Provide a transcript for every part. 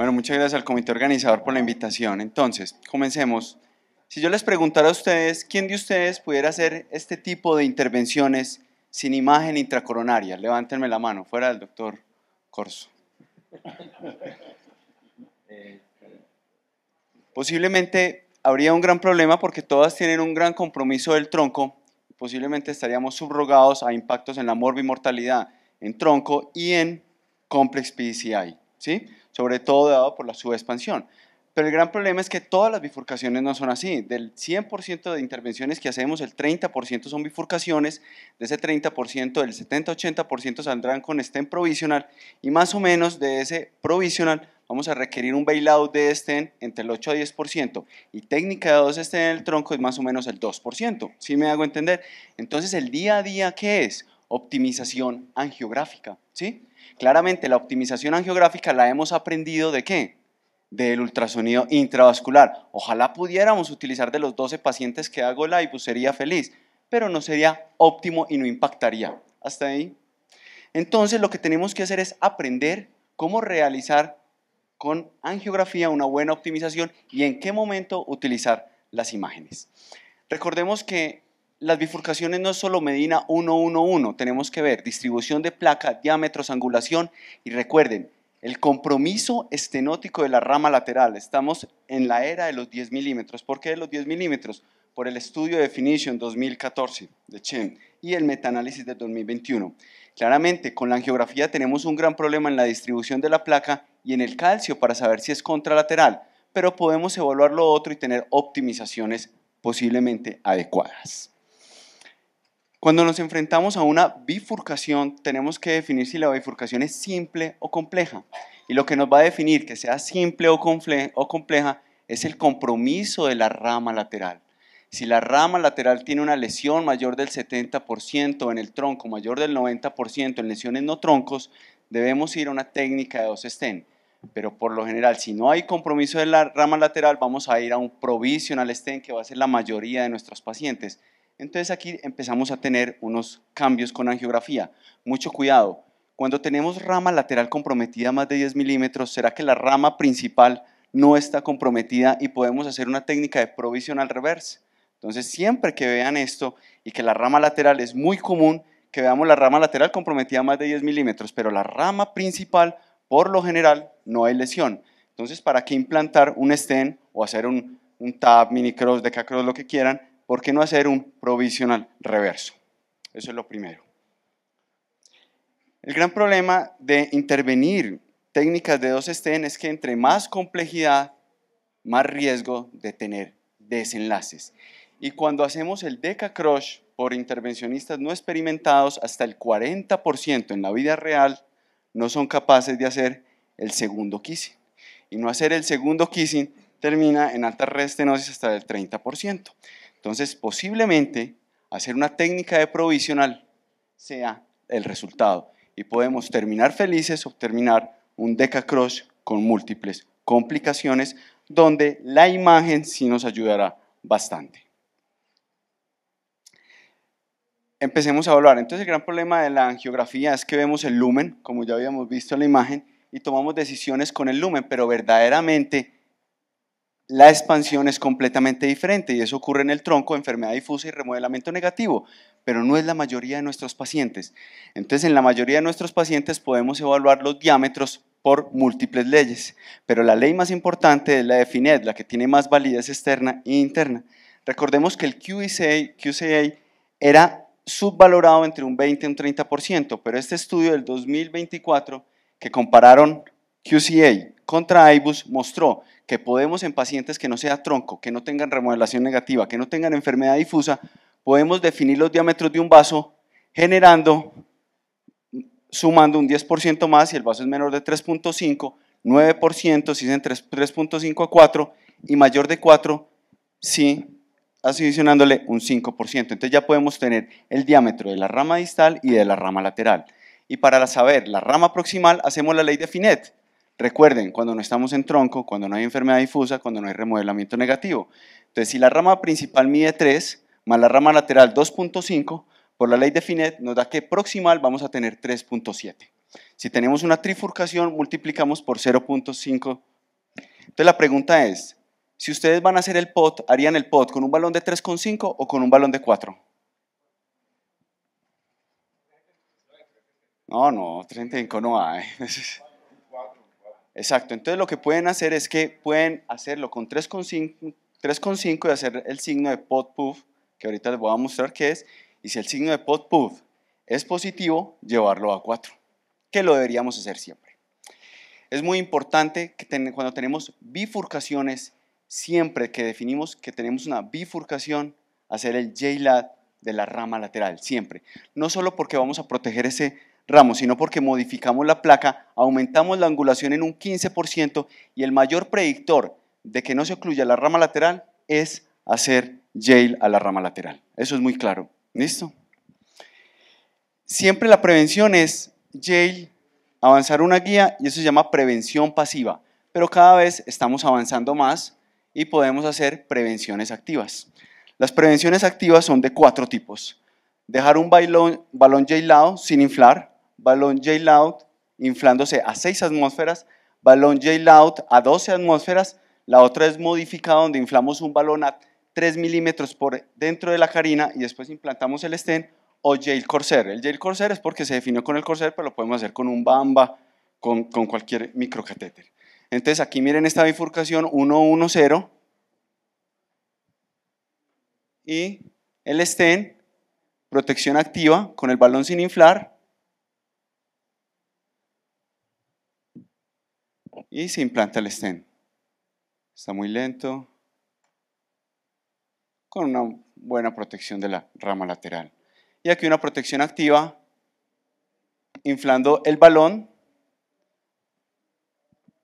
Bueno, muchas gracias al comité organizador por la invitación. Entonces, comencemos. Si yo les preguntara a ustedes, ¿quién de ustedes pudiera hacer este tipo de intervenciones sin imagen intracoronaria? Levántenme la mano, fuera del doctor Corso. Posiblemente habría un gran problema porque todas tienen un gran compromiso del tronco. Posiblemente estaríamos subrogados a impactos en la morbimortalidad en tronco y en complex PCI, ¿sí? Sobre todo dado por la subexpansión. Pero el gran problema es que todas las bifurcaciones no son así. Del 100% de intervenciones que hacemos, el 30% son bifurcaciones. De ese 30%, el 70-80% saldrán con stent provisional y más o menos de ese provisional vamos a requerir un bailout de stent entre el 8 a 10% y técnica de 2 stent en el tronco es más o menos el 2%. ¿Sí me hago entender? Entonces, el día a día, ¿qué es? Optimización angiográfica, ¿sí? Claramente la optimización angiográfica la hemos aprendido ¿de qué? Del ultrasonido intravascular. Ojalá pudiéramos utilizar de los 12 pacientes que hago el IBUS, sería feliz, pero no sería óptimo y no impactaría. ¿Hasta ahí? Entonces lo que tenemos que hacer es aprender cómo realizar con angiografía una buena optimización y en qué momento utilizar las imágenes. Recordemos que las bifurcaciones no es solo medina 1-1-1, tenemos que ver distribución de placa, diámetros, angulación y recuerden, el compromiso estenótico de la rama lateral. Estamos en la era de los 10 milímetros. ¿Por qué de los 10 milímetros? Por el estudio Definition 2014 de Chen y el metaanálisis de 2021. Claramente, con la angiografía tenemos un gran problema en la distribución de la placa y en el calcio para saber si es contralateral, pero podemos evaluar lo otro y tener optimizaciones posiblemente adecuadas. Cuando nos enfrentamos a una bifurcación, tenemos que definir si la bifurcación es simple o compleja. Y lo que nos va a definir que sea simple o compleja es el compromiso de la rama lateral. Si la rama lateral tiene una lesión mayor del 70% en el tronco, mayor del 90% en lesiones no troncos, debemos ir a una técnica de 2 stent. Pero por lo general, si no hay compromiso de la rama lateral, vamos a ir a un provisional stent, que va a ser la mayoría de nuestros pacientes. Entonces aquí empezamos a tener unos cambios con angiografía. Mucho cuidado, cuando tenemos rama lateral comprometida más de 10 milímetros, ¿será que la rama principal no está comprometida y podemos hacer una técnica de provisional reverse? Entonces siempre que vean esto y que la rama lateral es muy común, que veamos la rama lateral comprometida más de 10 milímetros, pero la rama principal, por lo general, no hay lesión. Entonces, ¿para qué implantar un stent o hacer un TAP, mini cross, deca cross, lo que quieran? ¿Por qué no hacer un provisional reverso? Eso es lo primero. El gran problema de intervenir técnicas de 2 stent es que entre más complejidad, más riesgo de tener desenlaces. Y cuando hacemos el DECA Crush por intervencionistas no experimentados, hasta el 40% en la vida real no son capaces de hacer el segundo kissing. Y no hacer el segundo kissing termina en alta restenosis hasta el 30%. Entonces, posiblemente hacer una técnica de provisional sea el resultado y podemos terminar felices o terminar un DECA Crush con múltiples complicaciones donde la imagen sí nos ayudará bastante. Empecemos a evaluar. Entonces, el gran problema de la angiografía es que vemos el lumen, como ya habíamos visto en la imagen, y tomamos decisiones con el lumen, pero verdaderamente la expansión es completamente diferente y eso ocurre en el tronco, enfermedad difusa y remodelamiento negativo, pero no es la mayoría de nuestros pacientes. Entonces, en la mayoría de nuestros pacientes podemos evaluar los diámetros por múltiples leyes, pero la ley más importante es la de Finet, la que tiene más validez externa e interna. Recordemos que el QCA era subvalorado entre un 20 y un 30%, pero este estudio del 2024 que compararon QCA contra IBUS mostró que podemos en pacientes que no sea tronco, que no tengan remodelación negativa, que no tengan enfermedad difusa, podemos definir los diámetros de un vaso sumando un 10% más si el vaso es menor de 3.5, 9% si es entre 3.5 a 4 y mayor de 4 si adicionándole un 5%. Entonces ya podemos tener el diámetro de la rama distal y de la rama lateral. Y para saber la rama proximal hacemos la ley de Finet. Recuerden, cuando no estamos en tronco, cuando no hay enfermedad difusa, cuando no hay remodelamiento negativo. Entonces, si la rama principal mide 3, más la rama lateral 2.5, por la ley de Finet nos da que proximal vamos a tener 3.7. Si tenemos una trifurcación, multiplicamos por 0.5 Entonces la pregunta es, si ustedes van a hacer el pot, ¿harían el pot con un balón de 3,5 o con un balón de 4? No, 35 no hay. Exacto, entonces lo que pueden hacer es que pueden hacerlo con 3,5 y hacer el signo de pot puff, que ahorita les voy a mostrar qué es, y si el signo de pot puff es positivo, llevarlo a 4, que lo deberíamos hacer siempre. Es muy importante que cuando tenemos bifurcaciones, siempre que definimos que tenemos una bifurcación, hacer el J-lat de la rama lateral, siempre. No solo porque vamos a proteger ese ramo, sino porque modificamos la placa, aumentamos la angulación en un 15% y el mayor predictor de que no se ocluya la rama lateral es hacer J a la rama lateral. Eso es muy claro. ¿Listo? Siempre la prevención es J, avanzar una guía, y eso se llama prevención pasiva, pero cada vez estamos avanzando más y podemos hacer prevenciones activas. Las prevenciones activas son de 4 tipos. Dejar un balón J-Loud sin inflar, balón J-Loud inflándose a 6 atmósferas, balón J-Loud a 12 atmósferas, la otra es modificada donde inflamos un balón a 3 milímetros por dentro de la carina y después implantamos el stent, o J Corsair. El J Corsair es porque se definió con el Corsair, pero lo podemos hacer con un Bamba, con cualquier microcatéter. Entonces aquí miren esta bifurcación 1-1-0 y el stent, protección activa con el balón sin inflar y se implanta el stent. Está muy lento, con una buena protección de la rama lateral. Y aquí una protección activa, inflando el balón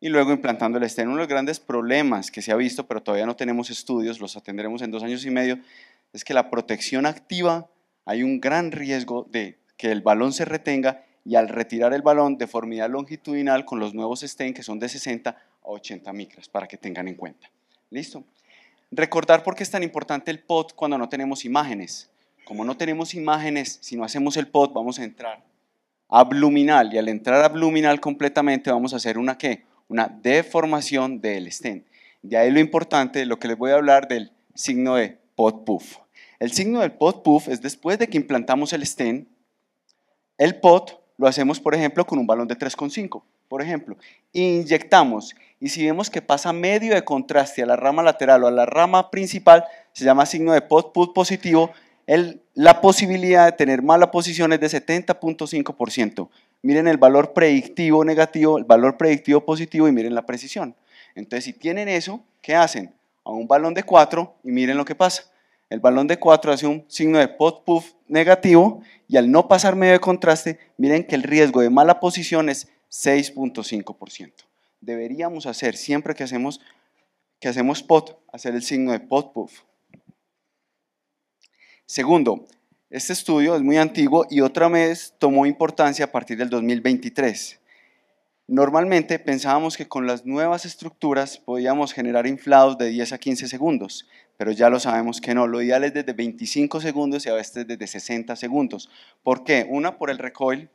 y luego implantando el stent. Uno de los grandes problemas que se ha visto, pero todavía no tenemos estudios, los atenderemos en 2 años y medio, es que la protección activa hay un gran riesgo de que el balón se retenga y al retirar el balón, deformidad longitudinal con los nuevos stent que son de 60 a 80 micras, para que tengan en cuenta. ¿Listo? Recordar por qué es tan importante el POT cuando no tenemos imágenes. Como no tenemos imágenes, si no hacemos el POT vamos a entrar abluminal y al entrar abluminal completamente vamos a hacer una ¿qué? Una deformación del stent. De ahí lo importante, lo que les voy a hablar del signo de POT puff. El signo del POT puff es después de que implantamos el stent, el POT lo hacemos por ejemplo con un balón de 3,5. Por ejemplo, inyectamos y si vemos que pasa medio de contraste a la rama lateral o a la rama principal, se llama signo de POT puff positivo. La posibilidad de tener mala posición es de 70.5%. Miren el valor predictivo negativo, el valor predictivo positivo y miren la precisión. Entonces, si tienen eso, ¿qué hacen? A un balón de 4 y miren lo que pasa. El balón de 4 hace un signo de POT puff negativo y al no pasar medio de contraste, miren que el riesgo de mala posición es 6.5%. Deberíamos hacer, siempre que hacemos POT, hacer el signo de POT puff. Segundo, este estudio es muy antiguo y otra vez tomó importancia a partir del 2023. Normalmente pensábamos que con las nuevas estructuras podíamos generar inflados de 10 a 15 segundos, pero ya lo sabemos que no, lo ideal es desde 25 segundos y a veces desde 60 segundos. ¿Por qué? Una por el recoil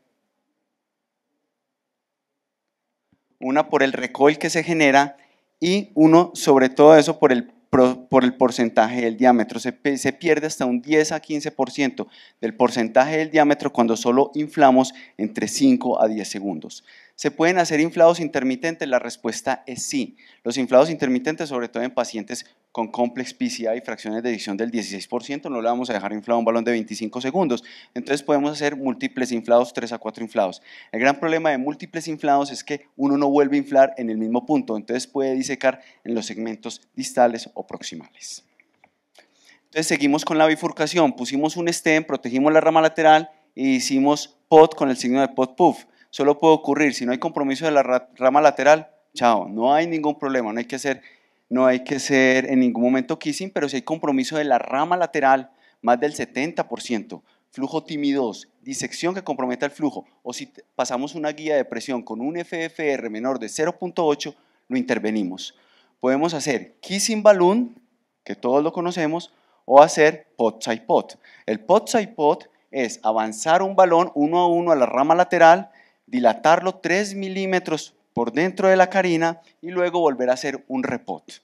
que se genera y uno sobre todo eso por el porcentaje del diámetro. Se pierde hasta un 10 a 15% del porcentaje del diámetro cuando solo inflamos entre 5 a 10 segundos. ¿Se pueden hacer inflados intermitentes? La respuesta es sí. Los inflados intermitentes, sobre todo en pacientes con complex PCI y fracciones de eyección del 16%, no le vamos a dejar inflado un balón de 25 segundos. Entonces podemos hacer múltiples inflados, 3 a 4 inflados. El gran problema de múltiples inflados es que uno no vuelve a inflar en el mismo punto, entonces puede disecar en los segmentos distales o proximales. Entonces seguimos con la bifurcación, pusimos un stent, protegimos la rama lateral y hicimos POT con el signo de POT puff. Solo puede ocurrir, si no hay compromiso de la rama lateral, chao, no hay ningún problema, no hay que hacer en ningún momento kissing, pero si hay compromiso de la rama lateral, más del 70%, flujo TIMI2, disección que comprometa el flujo, o si pasamos una guía de presión con un FFR menor de 0.8, lo intervenimos. Podemos hacer kissing balloon, que todos lo conocemos, o hacer pot side pot. El pot side pot es avanzar un balón 1 a 1 a la rama lateral, dilatarlo 3 milímetros por dentro de la carina y luego volver a hacer un repot.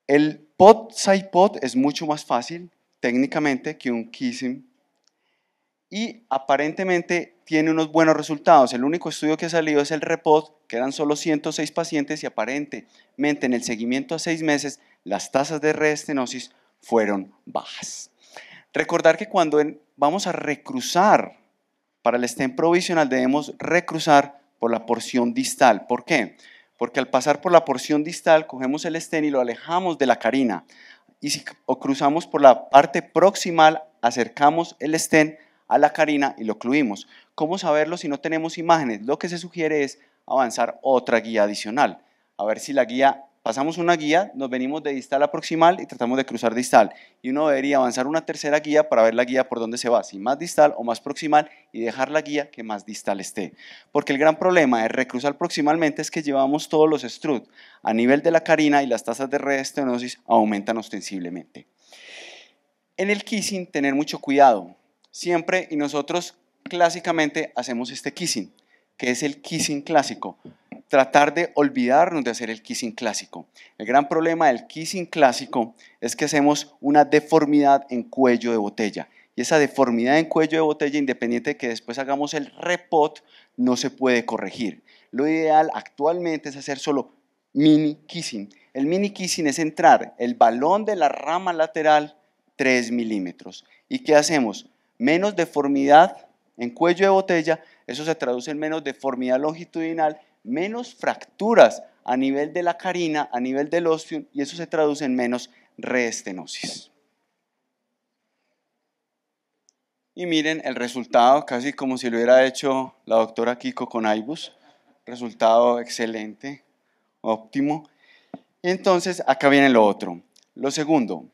El pot side pot es mucho más fácil técnicamente que un kissing y aparentemente tiene unos buenos resultados. El único estudio que ha salido es el repot, que eran solo 106 pacientes y aparentemente en el seguimiento a 6 meses las tasas de reestenosis fueron bajas. Recordar que cuando vamos a recruzar para el stent provisional debemos recruzar por la porción distal. ¿Por qué? Porque al pasar por la porción distal cogemos el stent y lo alejamos de la carina. Y si cruzamos por la parte proximal, acercamos el stent a la carina y lo ocluimos. ¿Cómo saberlo si no tenemos imágenes? Lo que se sugiere es avanzar otra guía adicional. A ver si la guía, pasamos una guía, nos venimos de distal a proximal y tratamos de cruzar distal. Y uno debería avanzar una tercera guía para ver la guía por dónde se va, si más distal o más proximal, y dejar la guía que más distal esté. Porque el gran problema de recruzar proximalmente es que llevamos todos los struts a nivel de la carina y las tasas de reestenosis aumentan ostensiblemente. En el kissing, tener mucho cuidado. Siempre, y nosotros clásicamente hacemos este kissing, que es el kissing clásico. Tratar de olvidarnos de hacer el kissing clásico. El gran problema del kissing clásico es que hacemos una deformidad en cuello de botella. Y esa deformidad en cuello de botella, independiente de que después hagamos el repot, no se puede corregir. Lo ideal actualmente es hacer solo mini kissing. El mini kissing es entrar el balón de la rama lateral 3 milímetros. ¿Y qué hacemos? Menos deformidad en cuello de botella, eso se traduce en menos deformidad longitudinal, menos fracturas a nivel de la carina, a nivel del ostium, y eso se traduce en menos reestenosis. Y miren el resultado, casi como si lo hubiera hecho la doctora Kiko con IBUS, resultado excelente, óptimo. Entonces, acá viene lo otro. Lo segundo,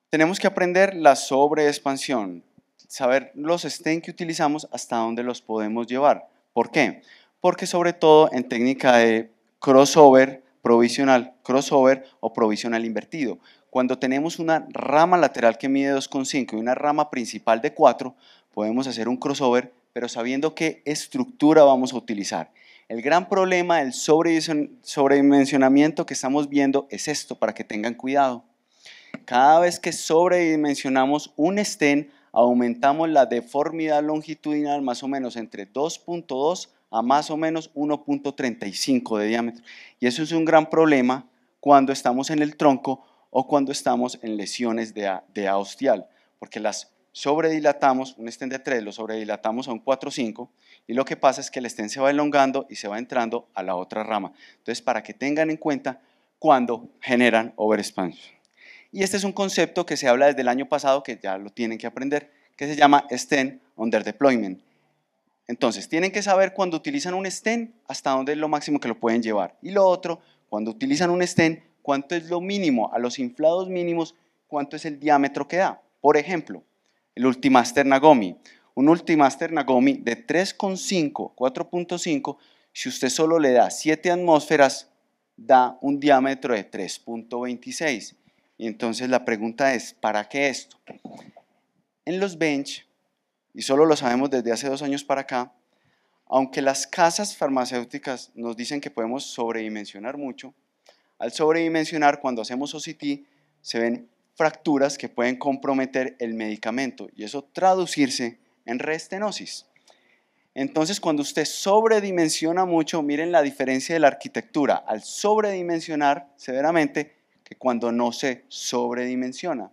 tenemos que aprender la sobreexpansión, saber los stents que utilizamos hasta dónde los podemos llevar. ¿Por qué? Porque sobre todo en técnica de crossover provisional, crossover o provisional invertido. Cuando tenemos una rama lateral que mide 2,5 y una rama principal de 4, podemos hacer un crossover, pero sabiendo qué estructura vamos a utilizar. El gran problema del sobredimensionamiento que estamos viendo es esto, para que tengan cuidado. Cada vez que sobredimensionamos un stent, aumentamos la deformidad longitudinal más o menos entre 2.2 a más o menos 1.35 de diámetro. Y eso es un gran problema cuando estamos en el tronco o cuando estamos en lesiones de A ostial, porque las sobredilatamos, un stent de 3 lo sobredilatamos a un 4,5 y lo que pasa es que el stent se va elongando y se va entrando a la otra rama. Entonces, para que tengan en cuenta cuando generan overexpansion. Y este es un concepto que se habla desde el año pasado, que ya lo tienen que aprender, que se llama stent under deployment. Entonces, tienen que saber cuando utilizan un stent, hasta dónde es lo máximo que lo pueden llevar. Y lo otro, cuando utilizan un stent, cuánto es lo mínimo, a los inflados mínimos, cuánto es el diámetro que da. Por ejemplo, el Ultimaster Nagomi. Un Ultimaster Nagomi de 3,5, 4,5, si usted solo le da 7 atmósferas, da un diámetro de 3,26. Y entonces la pregunta es, ¿para qué esto? En los bench, y solo lo sabemos desde hace 2 años para acá, aunque las casas farmacéuticas nos dicen que podemos sobredimensionar mucho, al sobredimensionar cuando hacemos OCT se ven fracturas que pueden comprometer el medicamento y eso traducirse en reestenosis. Entonces, cuando usted sobredimensiona mucho, miren la diferencia de la arquitectura. Al sobredimensionar severamente, que cuando no se sobredimensiona.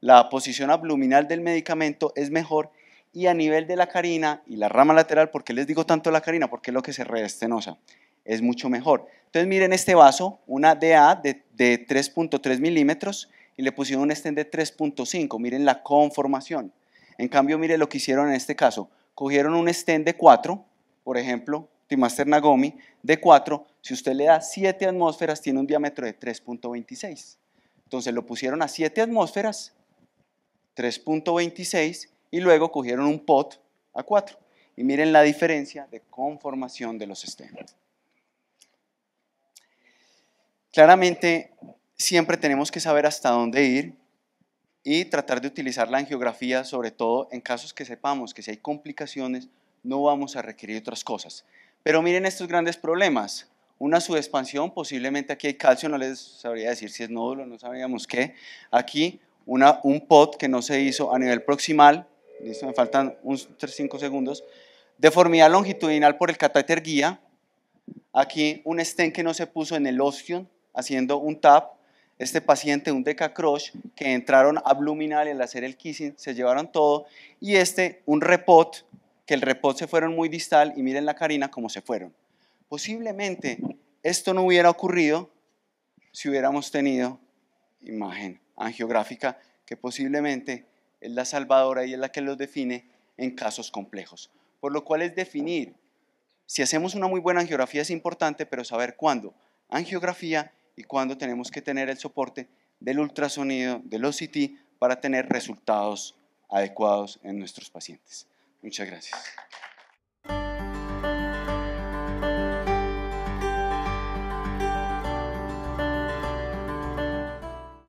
La posición abdominal del medicamento es mejor y a nivel de la carina y la rama lateral, ¿por qué les digo tanto la carina? Porque es lo que se reestenosa, es mucho mejor. Entonces miren este vaso, una DA de 3.3 milímetros y le pusieron un stent de 3.5, miren la conformación. En cambio, miren lo que hicieron en este caso, cogieron un stent de 4, por ejemplo, Ultimaster Nagomi, de 4, si usted le da 7 atmósferas, tiene un diámetro de 3.26. Entonces lo pusieron a 7 atmósferas, 3.26, y luego cogieron un pot a 4. Y miren la diferencia de conformación de los stents. Claramente, siempre tenemos que saber hasta dónde ir y tratar de utilizar la angiografía, sobre todo en casos que sepamos que si hay complicaciones, no vamos a requerir otras cosas. Pero miren estos grandes problemas. Una subexpansión, posiblemente aquí hay calcio, no les sabría decir si es nódulo, no sabíamos qué. Aquí un POT que no se hizo a nivel proximal, listo, me faltan unos 5 segundos. Deformidad longitudinal por el catéter guía. Aquí un stent que no se puso en el ostium, haciendo un TAP. Este paciente, un decacroche, que entraron abluminal y al hacer el kissing se llevaron todo. Y un repot, que el repot se fueron muy distal y miren la carina cómo se fueron. Posiblemente esto no hubiera ocurrido si hubiéramos tenido imagen angiográfica, que posiblemente es la salvadora y es la que los define en casos complejos. Por lo cual es definir, si hacemos una muy buena angiografía es importante, pero saber cuándo angiografía y cuándo tenemos que tener el soporte del ultrasonido, del OCT, para tener resultados adecuados en nuestros pacientes. Muchas gracias.